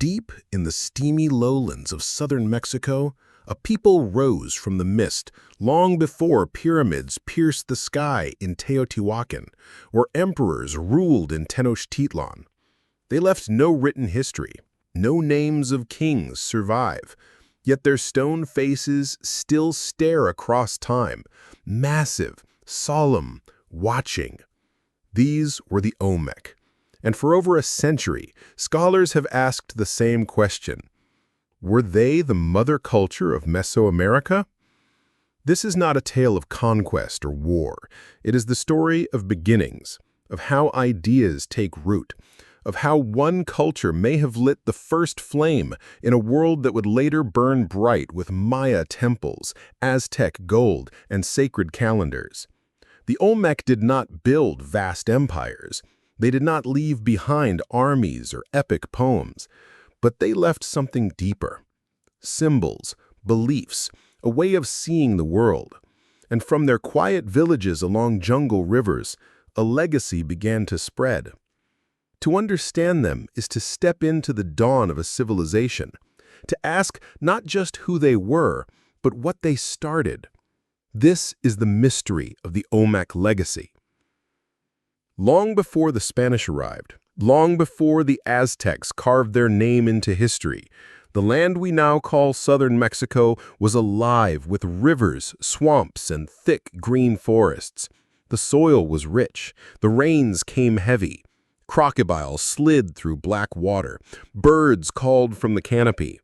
Deep in the steamy lowlands of southern Mexico, a people rose from the mist long before pyramids pierced the sky in Teotihuacan, or emperors ruled in Tenochtitlan. They left no written history. No names of kings survive, yet their stone faces still stare across time, massive, solemn, watching. These were the Olmec, and for over a century, scholars have asked the same question. Were they the mother culture of Mesoamerica? This is not a tale of conquest or war. It is the story of beginnings, of how ideas take root, of how one culture may have lit the first flame in a world that would later burn bright with Maya temples, Aztec gold, and sacred calendars. The Olmec did not build vast empires. They did not leave behind armies or epic poems, but they left something deeper. Symbols, beliefs, a way of seeing the world. And from their quiet villages along jungle rivers, a legacy began to spread. To understand them is to step into the dawn of a civilization, to ask not just who they were, but what they started. This is the mystery of the Olmec legacy. Long before the Spanish arrived, long before the Aztecs carved their name into history, the land we now call southern Mexico was alive with rivers, swamps, and thick green forests. The soil was rich, the rains came heavy. Crocodiles slid through black water. Birds called from the canopy.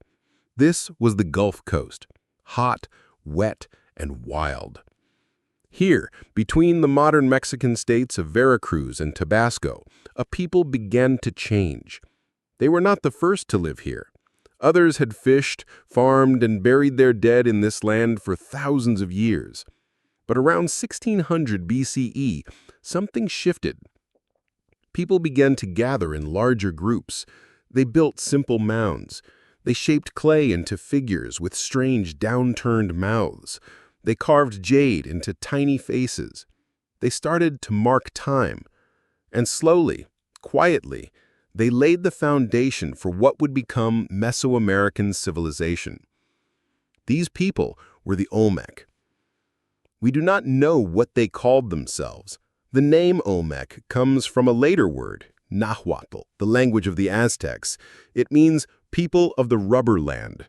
This was the Gulf Coast, hot, wet, and wild. Here, between the modern Mexican states of Veracruz and Tabasco, a people began to change. They were not the first to live here. Others had fished, farmed, and buried their dead in this land for thousands of years. But around 1600 BCE, something shifted. People began to gather in larger groups. They built simple mounds. They shaped clay into figures with strange downturned mouths. They carved jade into tiny faces. They started to mark time. And slowly, quietly, they laid the foundation for what would become Mesoamerican civilization. These people were the Olmec. We do not know what they called themselves. The name Olmec comes from a later word, Nahuatl, the language of the Aztecs. It means people of the rubber land.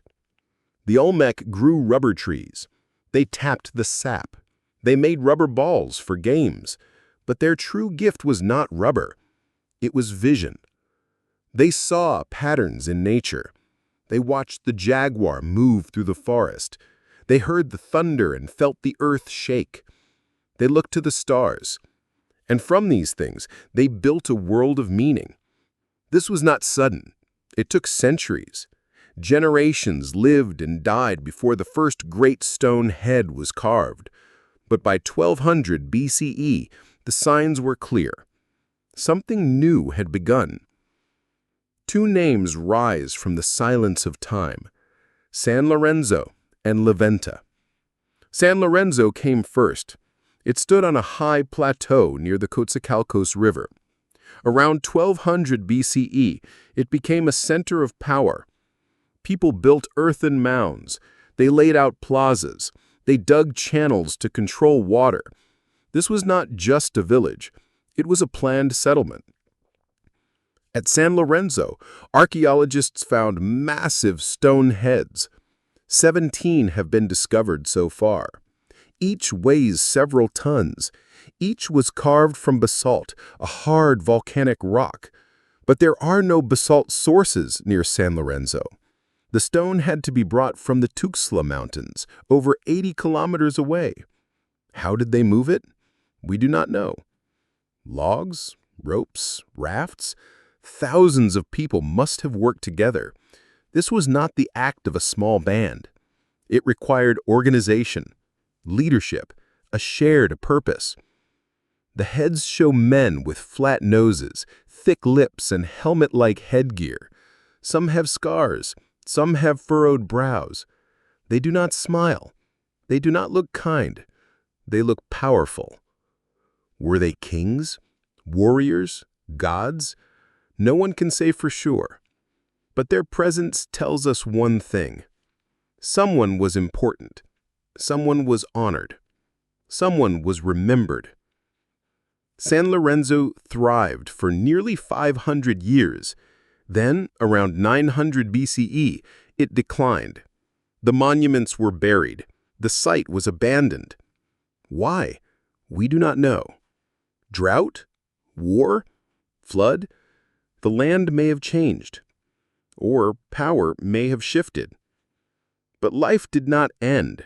The Olmec grew rubber trees. They tapped the sap. They made rubber balls for games. But their true gift was not rubber. It was vision. They saw patterns in nature. They watched the jaguar move through the forest. They heard the thunder and felt the earth shake. They looked to the stars. And from these things, they built a world of meaning. This was not sudden. It took centuries. Generations lived and died before the first great stone head was carved. But by 1200 BCE, the signs were clear. Something new had begun. Two names rise from the silence of time: San Lorenzo and Levanta. San Lorenzo came first. It stood on a high plateau near the Coatzacoalcos River. Around 1200 BCE, it became a center of power. People built earthen mounds. They laid out plazas. They dug channels to control water. This was not just a village. It was a planned settlement. At San Lorenzo, archaeologists found massive stone heads. 17 have been discovered so far. Each weighs several tons. Each was carved from basalt, a hard volcanic rock. But there are no basalt sources near San Lorenzo. The stone had to be brought from the Tuxtla Mountains, over 80 kilometers away. How did they move it? We do not know. Logs, ropes, rafts? Thousands of people must have worked together. This was not the act of a small band. It required organization, leadership, a shared purpose. The heads show men with flat noses, thick lips, and helmet-like headgear. Some have scars. Some have furrowed brows. They do not smile. They do not look kind. They look powerful. Were they kings? Warriors? Gods? No one can say for sure. But their presence tells us one thing. Someone was important. Someone was honored. Someone was remembered. San Lorenzo thrived for nearly 500 years. Then, around 900 BCE, it declined. The monuments were buried. The site was abandoned. Why? We do not know. Drought? War? Flood? The land may have changed. Or power may have shifted. But life did not end.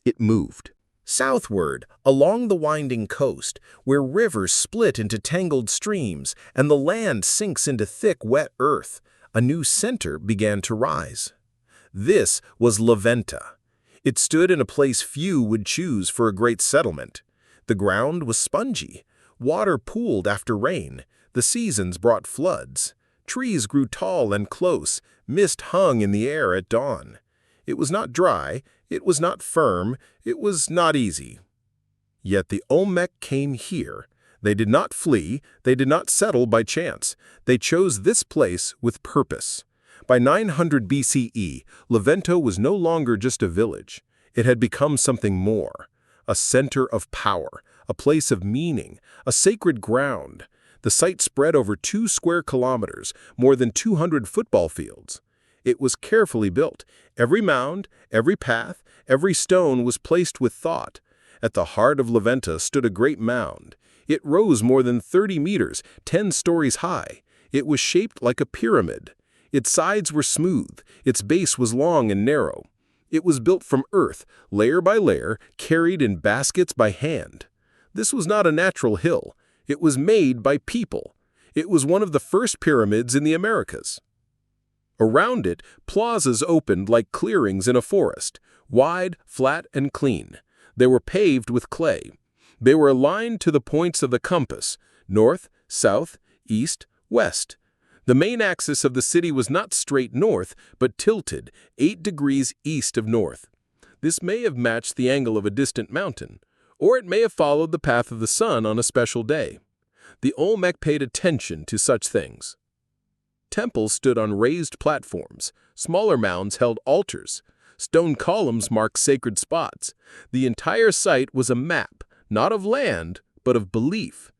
It moved. Southward, along the winding coast, where rivers split into tangled streams and the land sinks into thick, wet earth, a new center began to rise. This was La Venta. It stood in a place few would choose for a great settlement. The ground was spongy. Water pooled after rain. The seasons brought floods. Trees grew tall and close. Mist hung in the air at dawn. It was not dry. It was not firm. It was not easy. Yet the Olmec came here. They did not flee. They did not settle by chance. They chose this place with purpose. By 900 BCE, La Venta was no longer just a village. It had become something more. A center of power, a place of meaning, a sacred ground. The site spread over 2 square kilometers, more than 200 football fields. It was carefully built. Every mound, every path, every stone was placed with thought. At the heart of La Venta stood a great mound. It rose more than 30 meters, 10 stories high. It was shaped like a pyramid. Its sides were smooth. Its base was long and narrow. It was built from earth, layer by layer, carried in baskets by hand. This was not a natural hill. It was made by people. It was one of the first pyramids in the Americas. Around it, plazas opened like clearings in a forest, wide, flat, and clean. They were paved with clay. They were aligned to the points of the compass, north, south, east, west. The main axis of the city was not straight north, but tilted 8 degrees east of north. This may have matched the angle of a distant mountain, or it may have followed the path of the sun on a special day. The Olmec paid attention to such things. Temples stood on raised platforms. Smaller mounds held altars. Stone columns marked sacred spots. The entire site was a map, not of land, but of belief.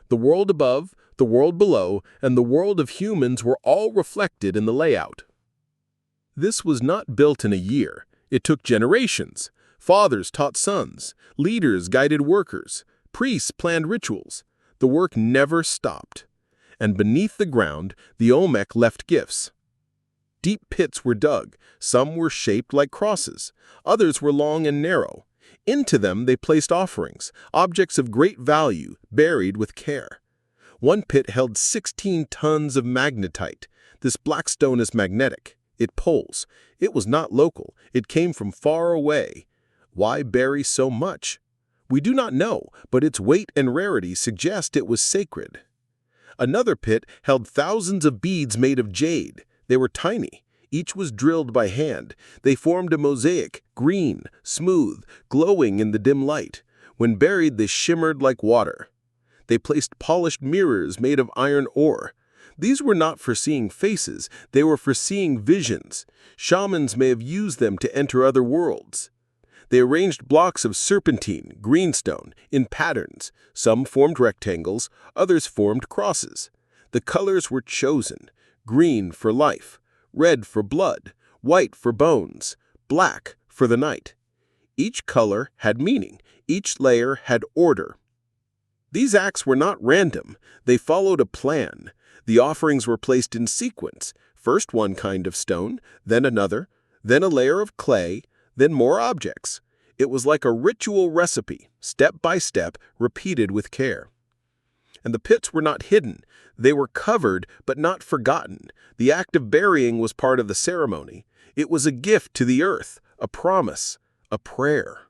The world above, the world below, and the world of humans were all reflected in the layout. This was not built in a year. It took generations. Fathers taught sons. Leaders guided workers. Priests planned rituals. The work never stopped. And beneath the ground, the Olmec left gifts. Deep pits were dug. Some were shaped like crosses. Others were long and narrow. Into them they placed offerings, objects of great value, buried with care. One pit held 16 tons of magnetite. This black stone is magnetic. It pulls. It was not local. It came from far away. Why bury so much? We do not know, but its weight and rarity suggest it was sacred. Another pit held thousands of beads made of jade. They were tiny. Each was drilled by hand. They formed a mosaic, green, smooth, glowing in the dim light. When buried, they shimmered like water. They placed polished mirrors made of iron ore. These were not for seeing faces. They were for seeing visions. Shamans may have used them to enter other worlds. They arranged blocks of serpentine, greenstone, in patterns. Some formed rectangles, others formed crosses. The colors were chosen: green for life, red for blood, white for bones, black for the night. Each color had meaning. Each layer had order. These acts were not random. They followed a plan. The offerings were placed in sequence. First one kind of stone, then another, then a layer of clay, then more objects. It was like a ritual recipe, step by step, repeated with care. And the pits were not hidden. They were covered, but not forgotten. The act of burying was part of the ceremony. It was a gift to the earth, a promise, a prayer.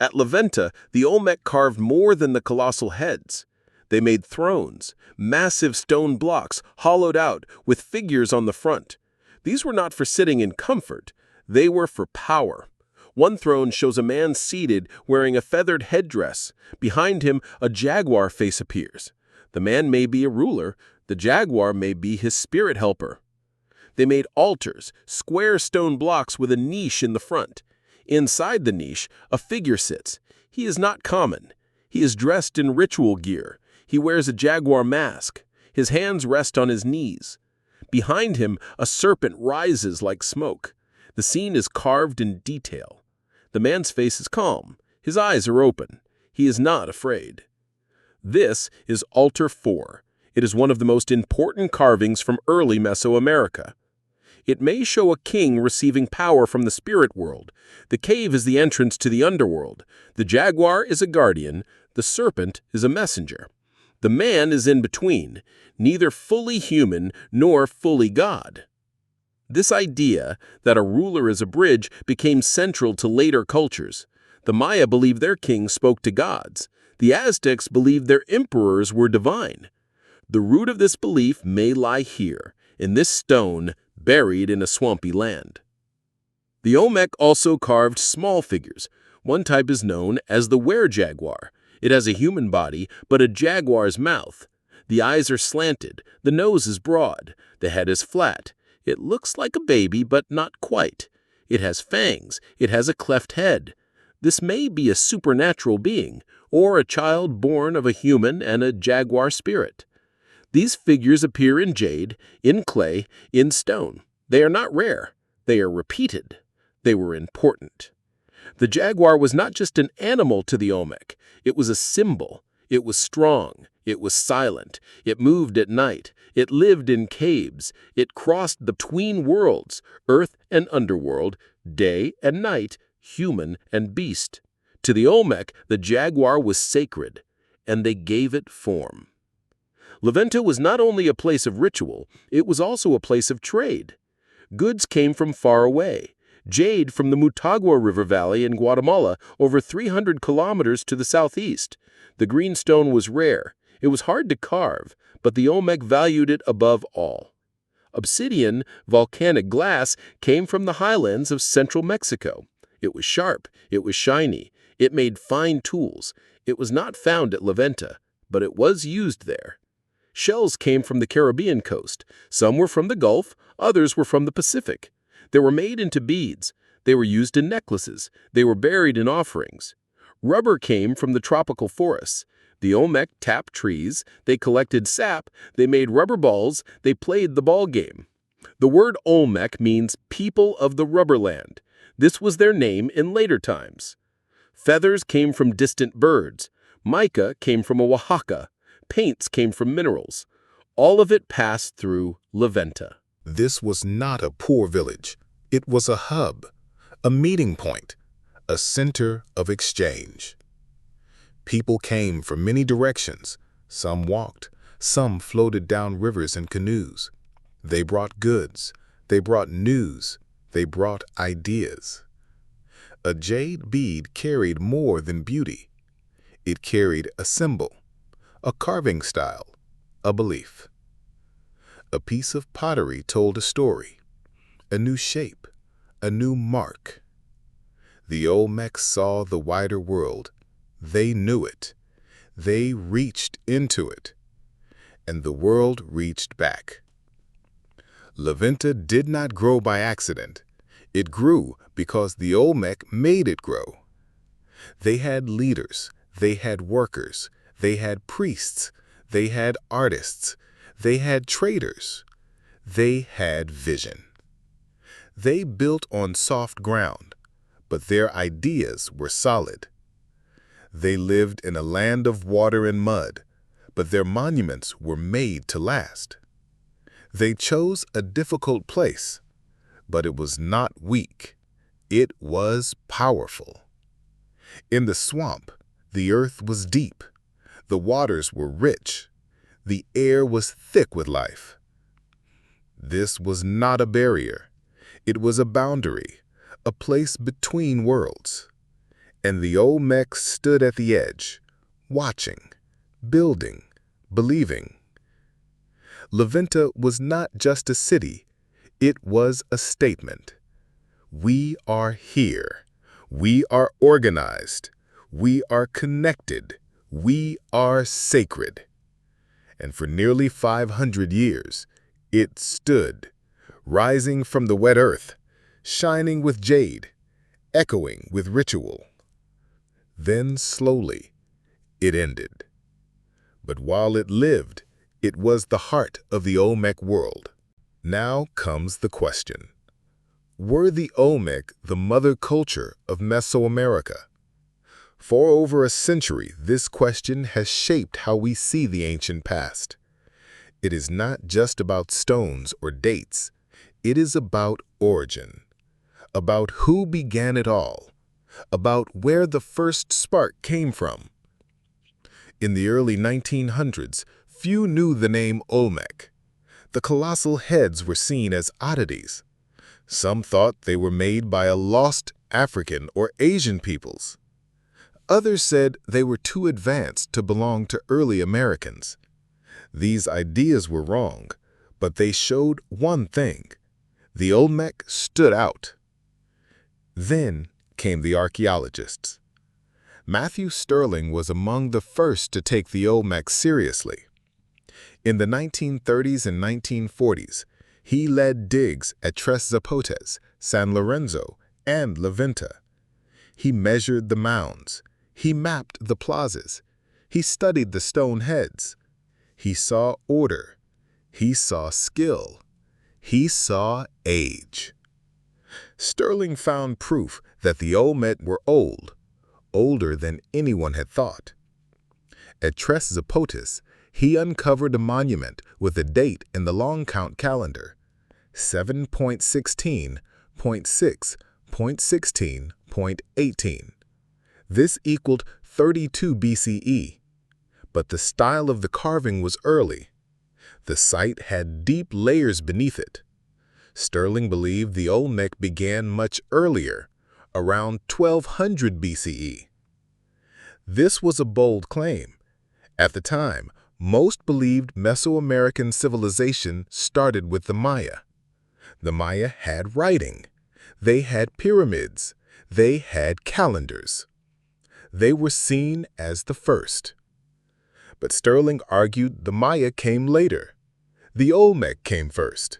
At La Venta, the Olmec carved more than the colossal heads. They made thrones, massive stone blocks hollowed out with figures on the front. These were not for sitting in comfort. They were for power. One throne shows a man seated wearing a feathered headdress. Behind him, a jaguar face appears. The man may be a ruler. The jaguar may be his spirit helper. They made altars, square stone blocks with a niche in the front. Inside the niche, a figure sits. He is not common. He is dressed in ritual gear. He wears a jaguar mask. His hands rest on his knees. Behind him, a serpent rises like smoke. The scene is carved in detail. The man's face is calm. His eyes are open. He is not afraid. This is Altar 4. It is one of the most important carvings from early Mesoamerica. It may show a king receiving power from the spirit world. The cave is the entrance to the underworld. The jaguar is a guardian. The serpent is a messenger. The man is in between, neither fully human nor fully God. This idea that a ruler is a bridge became central to later cultures. The Maya believed their kings spoke to gods. The Aztecs believed their emperors were divine. The root of this belief may lie here, in this stone buried in a swampy land. The Olmec also carved small figures. One type is known as the were-jaguar. It has a human body, but a jaguar's mouth. The eyes are slanted, the nose is broad, the head is flat. It looks like a baby, but not quite. It has fangs, it has a cleft head. This may be a supernatural being, or a child born of a human and a jaguar spirit. These figures appear in jade, in clay, in stone. They are not rare. They are repeated. They were important. The jaguar was not just an animal to the Olmec. It was a symbol. It was strong. It was silent. It moved at night. It lived in caves. It crossed the between worlds, earth and underworld, day and night, human and beast. To the Olmec, the jaguar was sacred, and they gave it form. Levanta was not only a place of ritual, it was also a place of trade. Goods came from far away. Jade from the Motagua River Valley in Guatemala, over 300 kilometers to the southeast. The green stone was rare. It was hard to carve, but the Olmec valued it above all. Obsidian, volcanic glass, came from the highlands of central Mexico. It was sharp. It was shiny. It made fine tools. It was not found at Levanta, but it was used there. Shells came from the Caribbean coast. Some were from the Gulf, others were from the Pacific. They were made into beads. They were used in necklaces. They were buried in offerings. Rubber came from the tropical forests. The Olmec tapped trees. They collected sap. They made rubber balls. They played the ball game. The word Olmec means people of the rubberland. This was their name in later times. Feathers came from distant birds. Mica came from Oaxaca. Paints came from minerals. All of it passed through Levanta. This was not a poor village. It was a hub, a meeting point, a center of exchange. People came from many directions. Some walked, some floated down rivers in canoes. They brought goods, they brought news, they brought ideas. A jade bead carried more than beauty. It carried a symbol, a carving style, a belief. A piece of pottery told a story, a new shape, a new mark. The Olmecs saw the wider world. They knew it. They reached into it. And the world reached back. Levanta did not grow by accident. It grew because the Olmec made it grow. They had leaders. They had workers. They had priests. They had artists. They had traders. They had vision. They built on soft ground, but their ideas were solid. They lived in a land of water and mud, but their monuments were made to last. They chose a difficult place, but it was not weak. It was powerful. In the swamp, the earth was deep. The waters were rich. The air was thick with life. This was not a barrier. It was a boundary, a place between worlds. And the Olmecs stood at the edge, watching, building, believing. Levanta was not just a city. It was a statement. We are here. We are organized. We are connected. We are sacred. And for nearly 500 years, it stood, rising from the wet earth, shining with jade, echoing with ritual. Then, slowly, it ended. But while it lived, it was the heart of the Olmec world. Now comes the question. Were the Olmec the mother culture of Mesoamerica? For over a century, this question has shaped how we see the ancient past. It is not just about stones or dates. It is about origin, about who began it all, about where the first spark came from. In the early 1900s, few knew the name Olmec. The colossal heads were seen as oddities. Some thought they were made by a lost African or Asian peoples. Others said they were too advanced to belong to early Americans. These ideas were wrong, but they showed one thing. The Olmec stood out. Then came the archaeologists. Matthew Stirling was among the first to take the Olmec seriously. In the 1930s and 1940s, he led digs at Tres Zapotes, San Lorenzo, and La Venta. He measured the mounds. He mapped the plazas. He studied the stone heads. He saw order. He saw skill. He saw age. Stirling found proof that the Olmec were old, older than anyone had thought. At Tres Zapotes, he uncovered a monument with a date in the long count calendar, 7.16.6.16.18. This equaled 32 BCE, but the style of the carving was early. The site had deep layers beneath it. Stirling believed the Olmec began much earlier, around 1200 BCE. This was a bold claim. At the time, most believed Mesoamerican civilization started with the Maya. The Maya had writing. They had pyramids. They had calendars. They were seen as the first. But Stirling argued the Maya came later. The Olmec came first.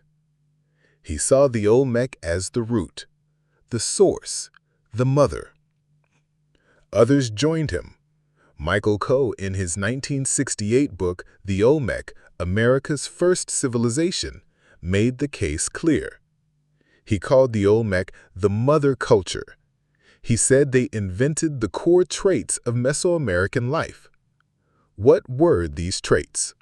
He saw the Olmec as the root, the source, the mother. Others joined him. Michael Coe, in his 1968 book, The Olmec, America's First Civilization, made the case clear. He called the Olmec the mother culture. He said they invented the core traits of Mesoamerican life. What were these traits?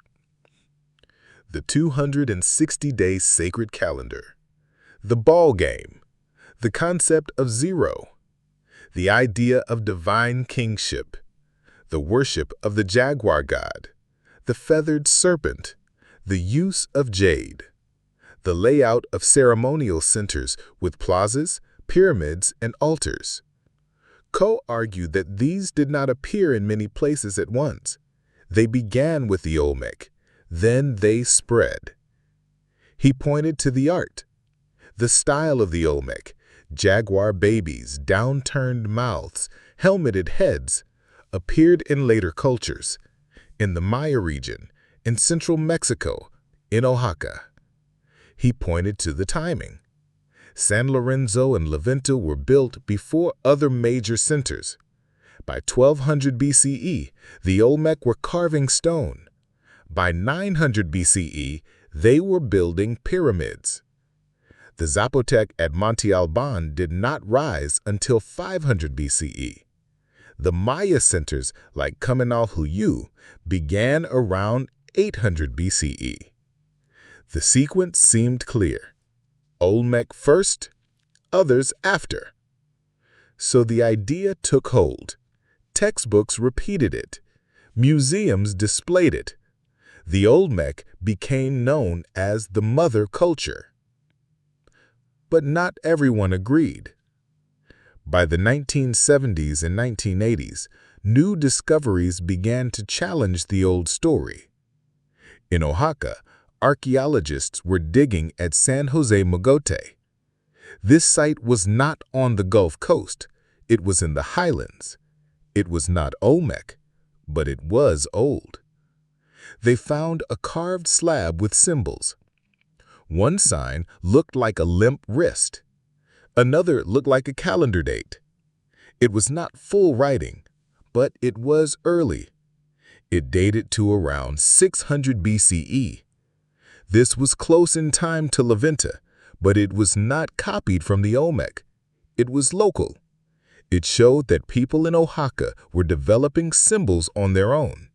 The 260-day sacred calendar, the ball game, the concept of zero, the idea of divine kingship, the worship of the jaguar god, the feathered serpent, the use of jade, the layout of ceremonial centers with plazas, pyramids, and altars. Coe argued that these did not appear in many places at once. They began with the Olmec, then they spread. He pointed to the art. The style of the Olmec, jaguar babies, downturned mouths, helmeted heads, appeared in later cultures, in the Maya region, in central Mexico, in Oaxaca. He pointed to the timing. San Lorenzo and La Venta were built before other major centers. By 1200 BCE, the Olmec were carving stone. By 900 BCE, they were building pyramids. The Zapotec at Monte Alban did not rise until 500 BCE. The Maya centers, like Kaminalhuyu, began around 800 BCE. The sequence seemed clear. Olmec first, others after. So the idea took hold. Textbooks repeated it. Museums displayed it. The Olmec became known as the mother culture. But not everyone agreed. By the 1970s and 1980s, new discoveries began to challenge the old story. In Oaxaca, archaeologists were digging at San Jose Mogote. This site was not on the Gulf Coast. It was in the highlands. It was not Olmec, but it was old. They found a carved slab with symbols. One sign looked like a limp wrist. Another looked like a calendar date. It was not full writing, but it was early. It dated to around 600 BCE. This was close in time to La Venta, but it was not copied from the Olmec. It was local. It showed that people in Oaxaca were developing symbols on their own.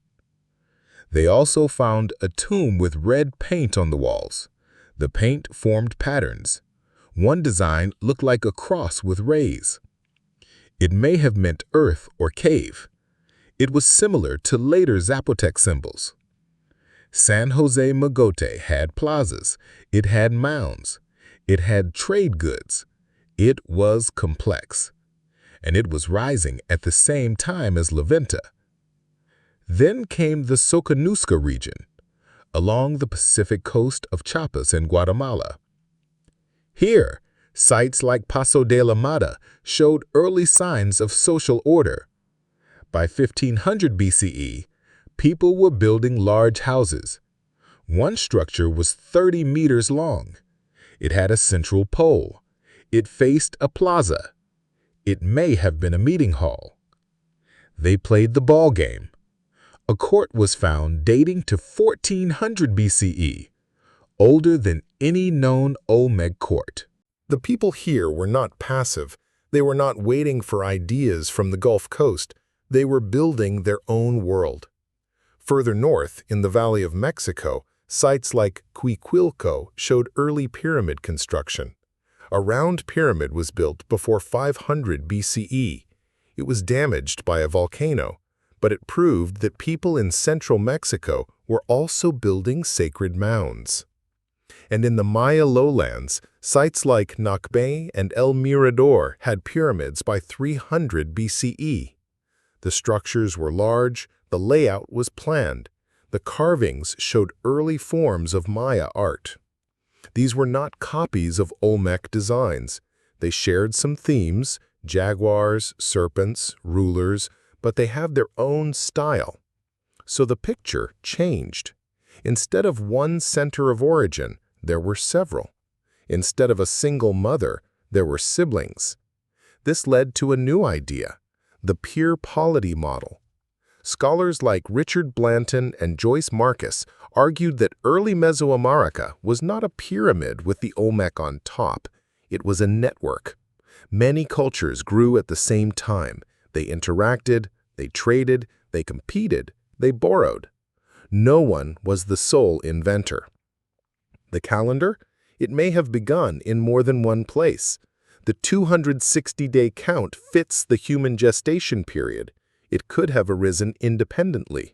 They also found a tomb with red paint on the walls. The paint formed patterns. One design looked like a cross with rays. It may have meant earth or cave. It was similar to later Zapotec symbols. San Jose Mogote had plazas. It had mounds. It had trade goods. It was complex. And it was rising at the same time as La Venta. Then came the Soconusca region, along the Pacific coast of Chiapas and Guatemala. Here, sites like Paso de la Mata showed early signs of social order. By 1500 BCE, people were building large houses. One structure was 30 meters long. It had a central pole. It faced a plaza. It may have been a meeting hall. They played the ball game. A court was found dating to 1400 BCE, older than any known Olmec court. The people here were not passive. They were not waiting for ideas from the Gulf Coast. They were building their own world. Further north, in the Valley of Mexico, sites like Cuicuilco showed early pyramid construction. A round pyramid was built before 500 BCE. It was damaged by a volcano, but it proved that people in central Mexico were also building sacred mounds. And in the Maya lowlands, sites like Nacbe and El Mirador had pyramids by 300 BCE. The structures were large, the layout was planned. The carvings showed early forms of Maya art. These were not copies of Olmec designs. They shared some themes, jaguars, serpents, rulers, but they have their own style. So the picture changed. Instead of one center of origin, there were several. Instead of a single mother, there were siblings. This led to a new idea, the pure polity model. Scholars like Richard Blanton and Joyce Marcus argued that early Mesoamerica was not a pyramid with the Olmec on top. It was a network. Many cultures grew at the same time. They interacted, they traded, they competed, they borrowed. No one was the sole inventor. The calendar? It may have begun in more than one place. The 260-day count fits the human gestation period. It could have arisen independently.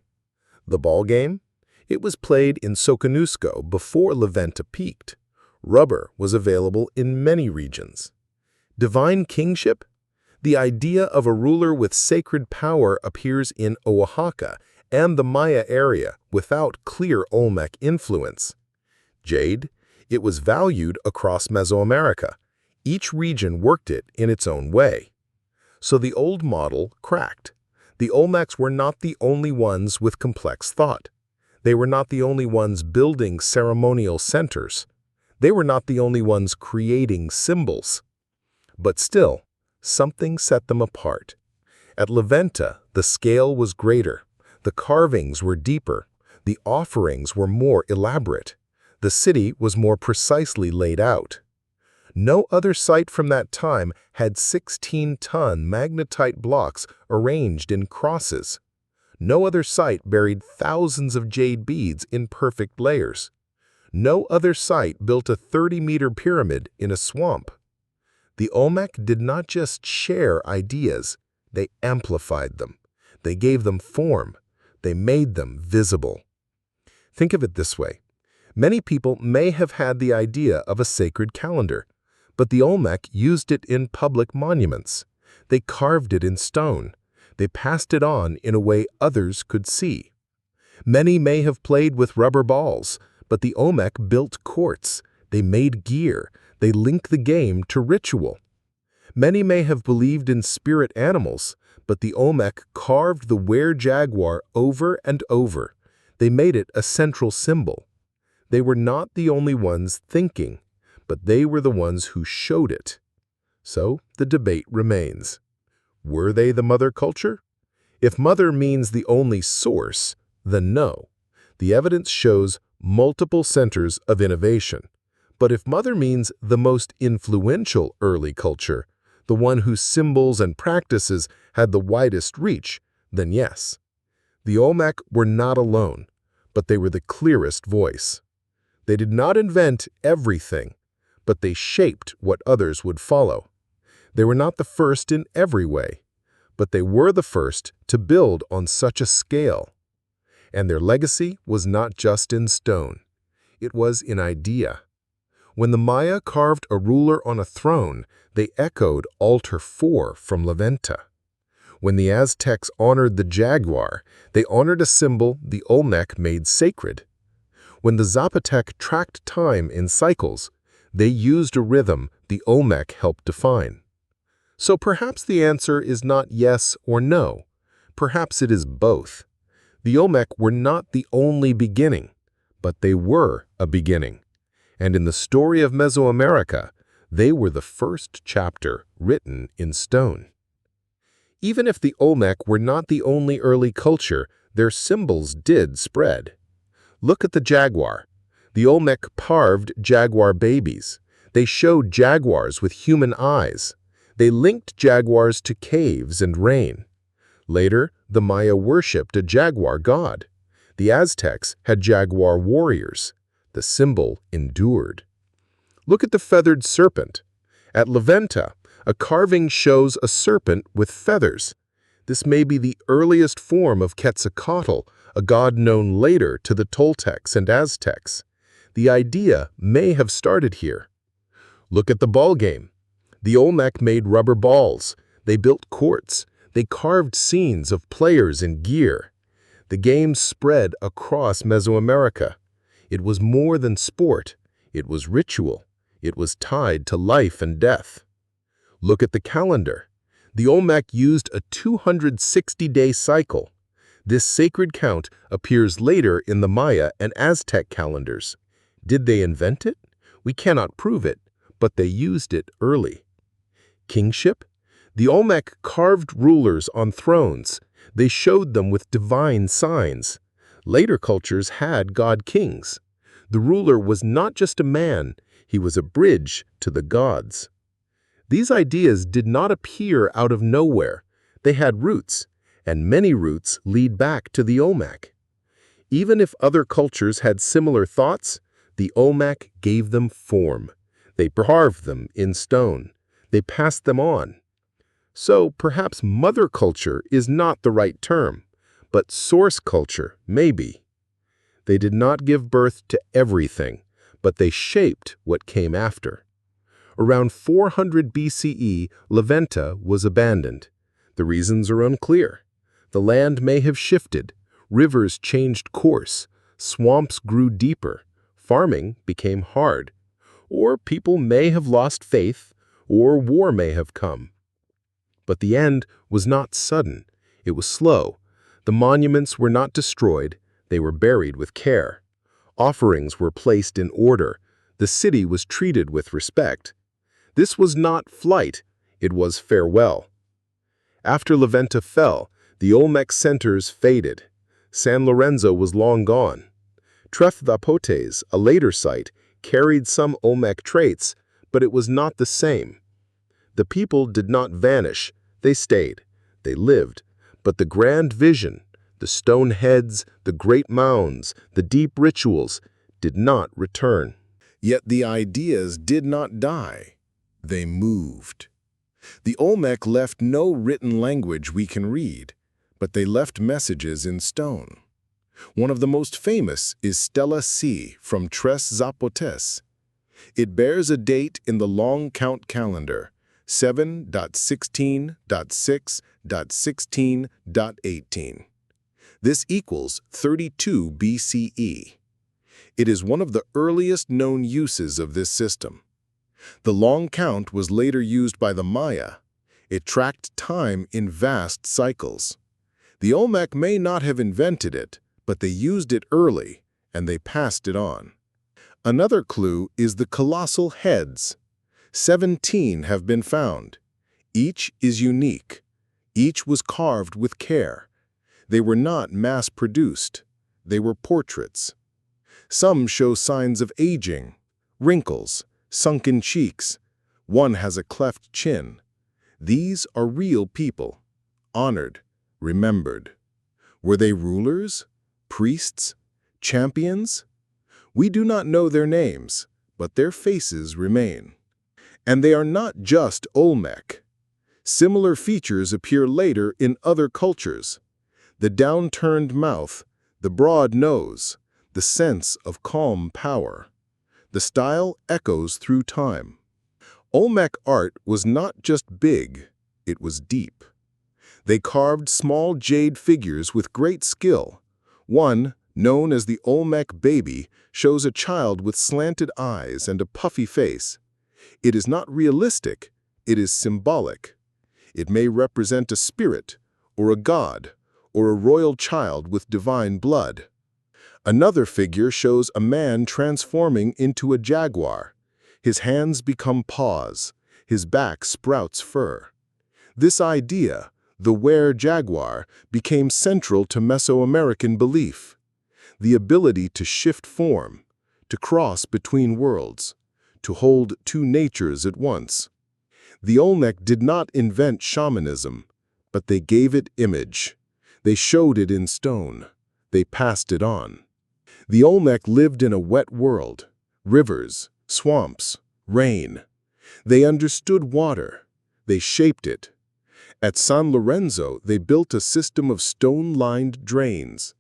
The ball game? It was played in Soconusco before La Venta peaked. Rubber was available in many regions. Divine kingship? The idea of a ruler with sacred power appears in Oaxaca and the Maya area without clear Olmec influence. Jade? It was valued across Mesoamerica. Each region worked it in its own way. So the old model cracked. The Olmecs were not the only ones with complex thought. They were not the only ones building ceremonial centers. They were not the only ones creating symbols. But still, something set them apart. At La Venta, the scale was greater. The carvings were deeper. The offerings were more elaborate. The city was more precisely laid out. No other site from that time had 16-ton magnetite blocks arranged in crosses. No other site buried thousands of jade beads in perfect layers. No other site built a 30-meter pyramid in a swamp. The Olmec did not just share ideas, they amplified them. They gave them form. They made them visible. Think of it this way. Many people may have had the idea of a sacred calendar, but the Olmec used it in public monuments. They carved it in stone. They passed it on in a way others could see. Many may have played with rubber balls, but the Olmec built courts. They made gear. They linked the game to ritual. Many may have believed in spirit animals, but the Olmec carved the were-jaguar over and over. They made it a central symbol. They were not the only ones thinking, but they were the ones who showed it. So the debate remains. Were they the mother culture? If mother means the only source, then no. The evidence shows multiple centers of innovation. But if mother means the most influential early culture, the one whose symbols and practices had the widest reach, then yes. The Olmec were not alone, but they were the clearest voice. They did not invent everything, but they shaped what others would follow. They were not the first in every way, but they were the first to build on such a scale. And their legacy was not just in stone. It was in idea. When the Maya carved a ruler on a throne, they echoed Altar 4 from La Venta. When the Aztecs honored the jaguar, they honored a symbol the Olmec made sacred. When the Zapotec tracked time in cycles, they used a rhythm the Olmec helped define. So perhaps the answer is not yes or no. Perhaps it is both. The Olmec were not the only beginning, but they were a beginning. And in the story of Mesoamerica, they were the first chapter written in stone. Even if the Olmec were not the only early culture, their symbols did spread. Look at the jaguar. The Olmec carved jaguar babies. They showed jaguars with human eyes. They linked jaguars to caves and rain. Later, the Maya worshipped a jaguar god. The Aztecs had jaguar warriors. The symbol endured. Look at the feathered serpent. At La Venta, a carving shows a serpent with feathers. This may be the earliest form of Quetzalcoatl, a god known later to the Toltecs and Aztecs. The idea may have started here. Look at the ball game. The Olmec made rubber balls. They built courts. They carved scenes of players and gear. The game spread across Mesoamerica. It was more than sport. It was ritual. It was tied to life and death. Look at the calendar. The Olmec used a 260-day cycle. This sacred count appears later in the Maya and Aztec calendars. Did they invent it? We cannot prove it, but they used it early. Kingship? The Olmec carved rulers on thrones. They showed them with divine signs. Later cultures had god-kings. The ruler was not just a man, he was a bridge to the gods. These ideas did not appear out of nowhere. They had roots, and many roots lead back to the Olmec. Even if other cultures had similar thoughts, the Olmec gave them form. They carved them in stone. They passed them on. So perhaps mother culture is not the right term, but source culture may be. They did not give birth to everything, but they shaped what came after. Around 400 BCE, La Venta was abandoned. The reasons are unclear. The land may have shifted. Rivers changed course. Swamps grew deeper. Farming became hard. Or people may have lost faith, or war may have come. But the end was not sudden. It was slow. The monuments were not destroyed. They were buried with care. Offerings were placed in order. The city was treated with respect. This was not flight. It was farewell. After La Venta fell, the Olmec centers faded. San Lorenzo was long gone. Tres Zapotes, a later site, carried some Olmec traits, but it was not the same. The people did not vanish. They stayed. They lived. But the grand vision, the stone heads, the great mounds, the deep rituals, did not return. Yet the ideas did not die. They moved. The Olmec left no written language we can read, but they left messages in stone. One of the most famous is Stela C from Tres Zapotes. It bears a date in the long count calendar, 7.16.6.16.18. This equals 32 BCE. It is one of the earliest known uses of this system. The long count was later used by the Maya. It tracked time in vast cycles. The Olmec may not have invented it, but they used it early, and they passed it on. Another clue is the colossal heads. 17 have been found. Each is unique. Each was carved with care. They were not mass-produced. They were portraits. Some show signs of aging, wrinkles, sunken cheeks. One has a cleft chin. These are real people, honored, remembered. Were they rulers, priests, champions? We do not know their names, but their faces remain. And they are not just Olmec. Similar features appear later in other cultures. The downturned mouth, the broad nose, the sense of calm power. The style echoes through time. Olmec art was not just big, it was deep. They carved small jade figures with great skill. One, known as the Olmec baby, shows a child with slanted eyes and a puffy face. It is not realistic, it is symbolic. It may represent a spirit, or a god, or a royal child with divine blood. Another figure shows a man transforming into a jaguar. His hands become paws, his back sprouts fur. This idea, the were-jaguar, became central to Mesoamerican belief. The ability to shift form, to cross between worlds, to hold two natures at once. The Olmec did not invent shamanism, but they gave it image. They showed it in stone. They passed it on. The Olmec lived in a wet world, rivers, swamps, rain. They understood water. They shaped it. At San Lorenzo, they built a system of stone-lined drains.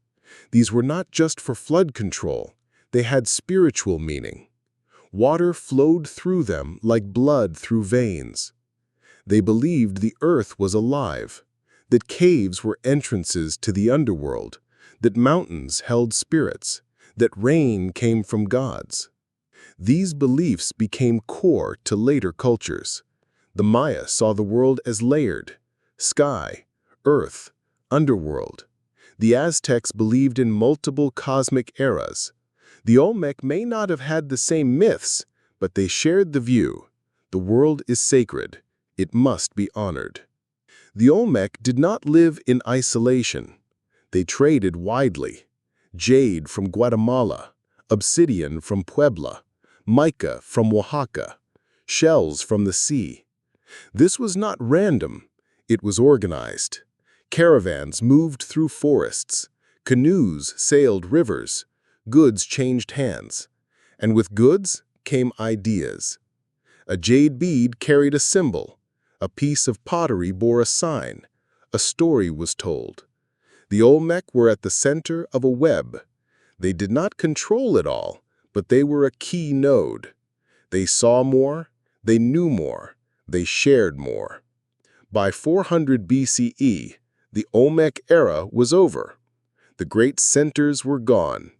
These were not just for flood control. They had spiritual meaning. Water flowed through them like blood through veins. They believed the earth was alive, that caves were entrances to the underworld, that mountains held spirits, that rain came from gods. These beliefs became core to later cultures. The Maya saw the world as layered: sky, earth, underworld. The Aztecs believed in multiple cosmic eras. The Olmec may not have had the same myths, but they shared the view: the world is sacred, it must be honored. The Olmec did not live in isolation. They traded widely: jade from Guatemala, obsidian from Puebla, mica from Oaxaca, shells from the sea. This was not random, it was organized. Caravans moved through forests, canoes sailed rivers, goods changed hands, and with goods came ideas. A jade bead carried a symbol, a piece of pottery bore a sign, a story was told. The Olmec were at the center of a web. They did not control it all, but they were a key node. They saw more, they knew more, they shared more. By 400 BCE, the Olmec era was over. The great centers were gone.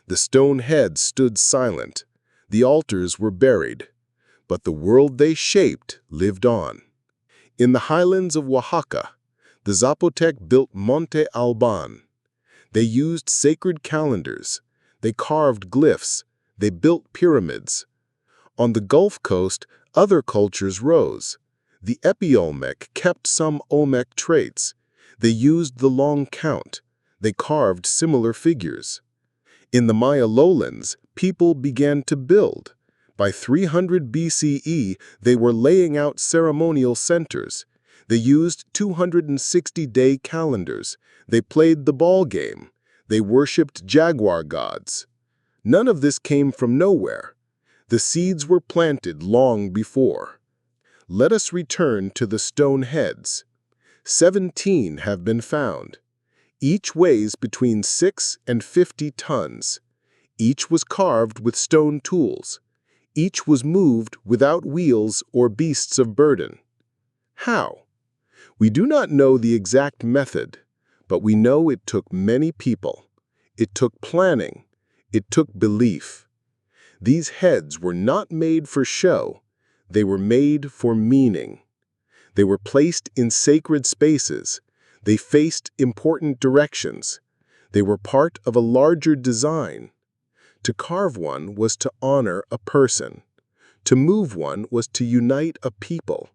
The stone heads stood silent. The altars were buried. But the world they shaped lived on. In the highlands of Oaxaca, the Zapotec built Monte Alban. They used sacred calendars. They carved glyphs. They built pyramids. On the Gulf Coast, other cultures rose. The Epi-Olmec kept some Olmec traits. They used the long count. They carved similar figures. In the Maya lowlands, people began to build. By 300 BCE, they were laying out ceremonial centers. They used 260-day calendars. They played the ball game. They worshipped jaguar gods. None of this came from nowhere. The seeds were planted long before. Let us return to the stone heads. 17 have been found. Each weighs between 6 and 50 tons. Each was carved with stone tools. Each was moved without wheels or beasts of burden. How? We do not know the exact method, but we know it took many people. It took planning. It took belief. These heads were not made for show. They were made for meaning. They were placed in sacred spaces. They faced important directions. They were part of a larger design. To carve one was to honor a person. To move one was to unite a people.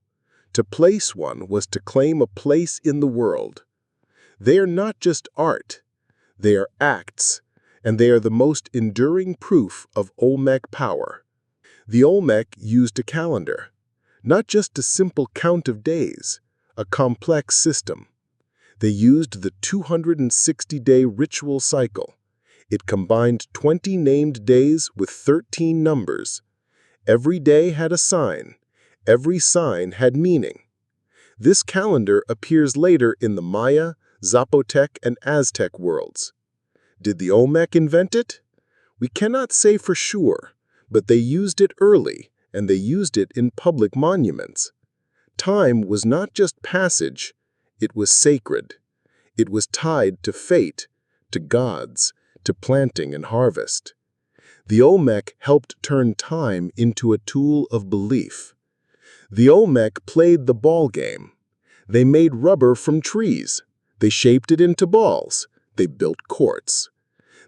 To place one was to claim a place in the world. They are not just art. They are acts, and they are the most enduring proof of Olmec power. The Olmec used a calendar, not just a simple count of days, a complex system. They used the 260-day ritual cycle. It combined 20 named days with 13 numbers. Every day had a sign. Every sign had meaning. This calendar appears later in the Maya, Zapotec, and Aztec worlds. Did the Olmec invent it? We cannot say for sure, but they used it early, and they used it in public monuments. Time was not just passage, it was sacred. It was tied to fate, to gods, to planting and harvest. The Olmec helped turn time into a tool of belief. The Olmec played the ball game. They made rubber from trees. They shaped it into balls. They built courts.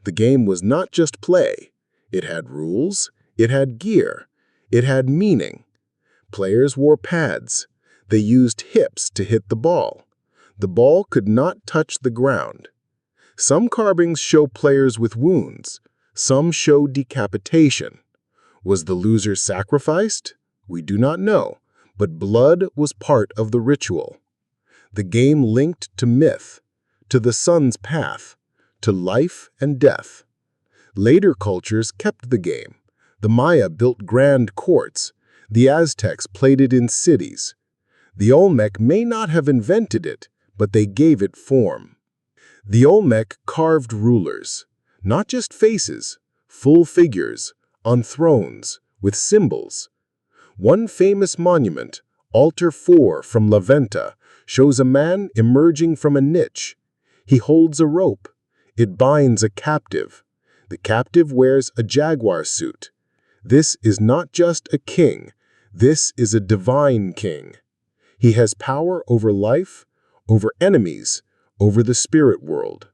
The game was not just play. It had rules. It had gear. It had meaning. Players wore pads. They used hips to hit the ball. The ball could not touch the ground. Some carvings show players with wounds. Some show decapitation. Was the loser sacrificed? We do not know, but blood was part of the ritual. The game linked to myth, to the sun's path, to life and death. Later cultures kept the game. The Maya built grand courts. The Aztecs played it in cities. The Olmec may not have invented it, but they gave it form. The Olmec carved rulers, not just faces, full figures, on thrones, with symbols. One famous monument, Altar 4 from La Venta, shows a man emerging from a niche. He holds a rope. It binds a captive. The captive wears a jaguar suit. This is not just a king. This is a divine king. He has power over life, over enemies, over the spirit world.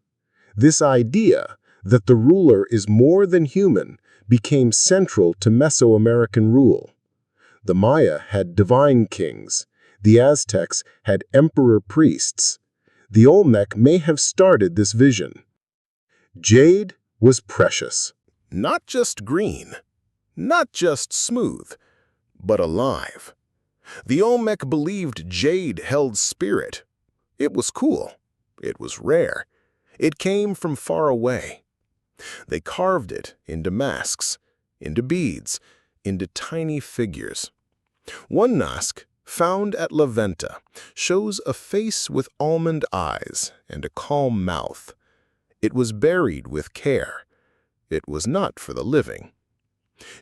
This idea that the ruler is more than human became central to Mesoamerican rule. The Maya had divine kings. The Aztecs had emperor priests. The Olmec may have started this vision. Jade was precious. Not just green, not just smooth, but alive. The Olmec believed jade held spirit. It was cool. It was rare. It came from far away. They carved it into masks, into beads, into tiny figures. One nask, found at La Venta, shows a face with almond eyes and a calm mouth. It was buried with care. It was not for the living.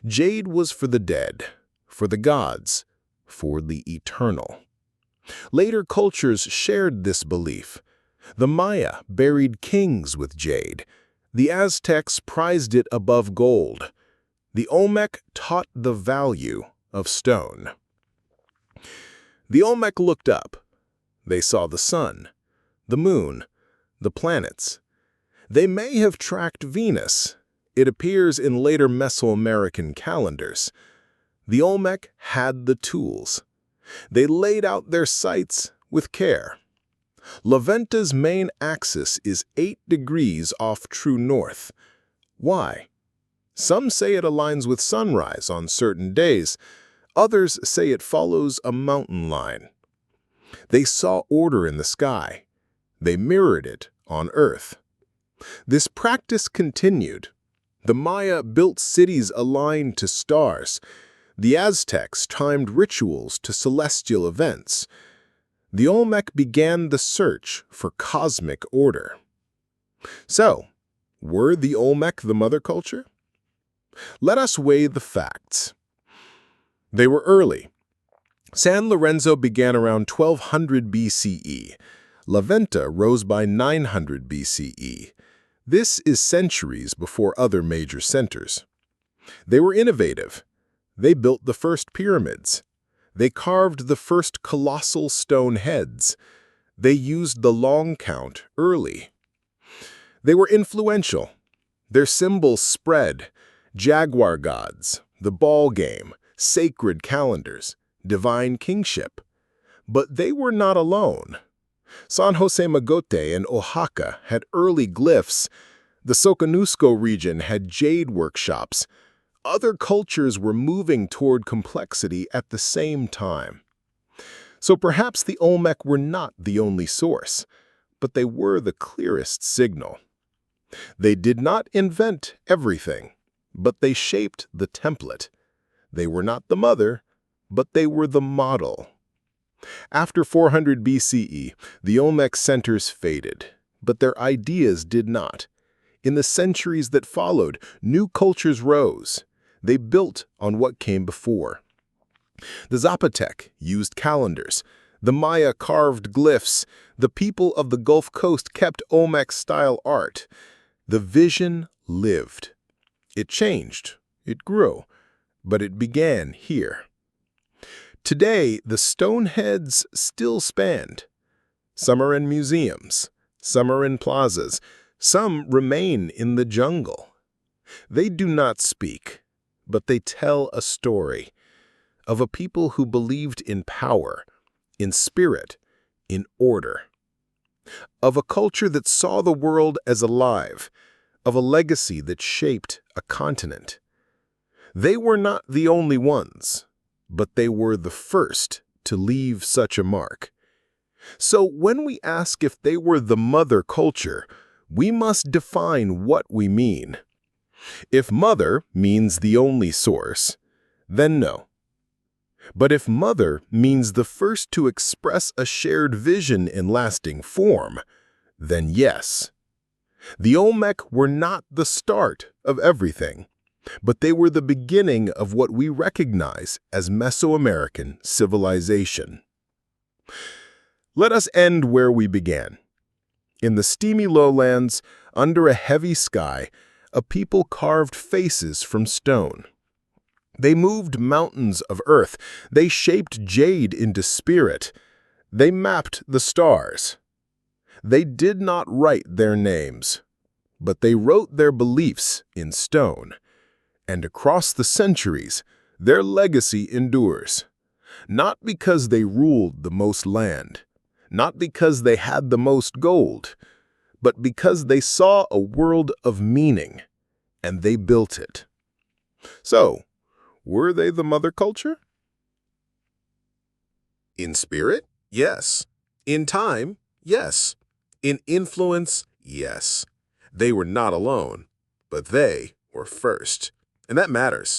Jade was for the dead, for the gods, for the eternal. Later cultures shared this belief. The Maya buried kings with jade. The Aztecs prized it above gold. The Olmec taught the value of stone. The Olmec looked up. They saw the sun, the moon, the planets. They may have tracked Venus. It appears in later Mesoamerican calendars. The Olmec had the tools. They laid out their sights with care. La Venta's main axis is 8 degrees off true north. Why? Some say it aligns with sunrise on certain days. Others say it follows a mountain line. They saw order in the sky. They mirrored it on earth. This practice continued. The Maya built cities aligned to stars. The Aztecs timed rituals to celestial events. The Olmec began the search for cosmic order. So, were the Olmec the mother culture? Let us weigh the facts. They were early. San Lorenzo began around 1200 BCE. La Venta rose by 900 BCE. This is centuries before other major centers. They were innovative. They built the first pyramids. They carved the first colossal stone heads. They used the long count early. They were influential. Their symbols spread. Jaguar gods, the ball game, sacred calendars, divine kingship. But they were not alone. San Jose Magote and Oaxaca had early glyphs. The Soconusco region had jade workshops. Other cultures were moving toward complexity at the same time. So perhaps the Olmec were not the only source, but they were the clearest signal. They did not invent everything, but they shaped the template. They were not the mother, but they were the model. After 400 BCE, the Olmec centers faded, but their ideas did not. In the centuries that followed, new cultures rose. They built on what came before. The Zapotec used calendars. The Maya carved glyphs. The people of the Gulf Coast kept Olmec-style art. The vision lived. It changed. It grew. But it began here. Today, the stone heads still stand. Some are in museums. Some are in plazas. Some remain in the jungle. They do not speak, but they tell a story of a people who believed in power, in spirit, in order. Of a culture that saw the world as alive, of a legacy that shaped a continent. They were not the only ones, but they were the first to leave such a mark. So when we ask if they were the mother culture, we must define what we mean. If mother means the only source, then no. But if mother means the first to express a shared vision in lasting form, then yes. The Olmec were not the start of everything, but they were the beginning of what we recognize as Mesoamerican civilization. Let us end where we began. In the steamy lowlands, under a heavy sky, a people carved faces from stone. They moved mountains of earth. They shaped jade into spirit. They mapped the stars. They did not write their names, but they wrote their beliefs in stone. And across the centuries, their legacy endures. Not because they ruled the most land, not because they had the most gold, but because they saw a world of meaning, and they built it. So, were they the mother culture? In spirit, yes. In time, yes. In influence, yes. They were not alone, but they were first. And that matters.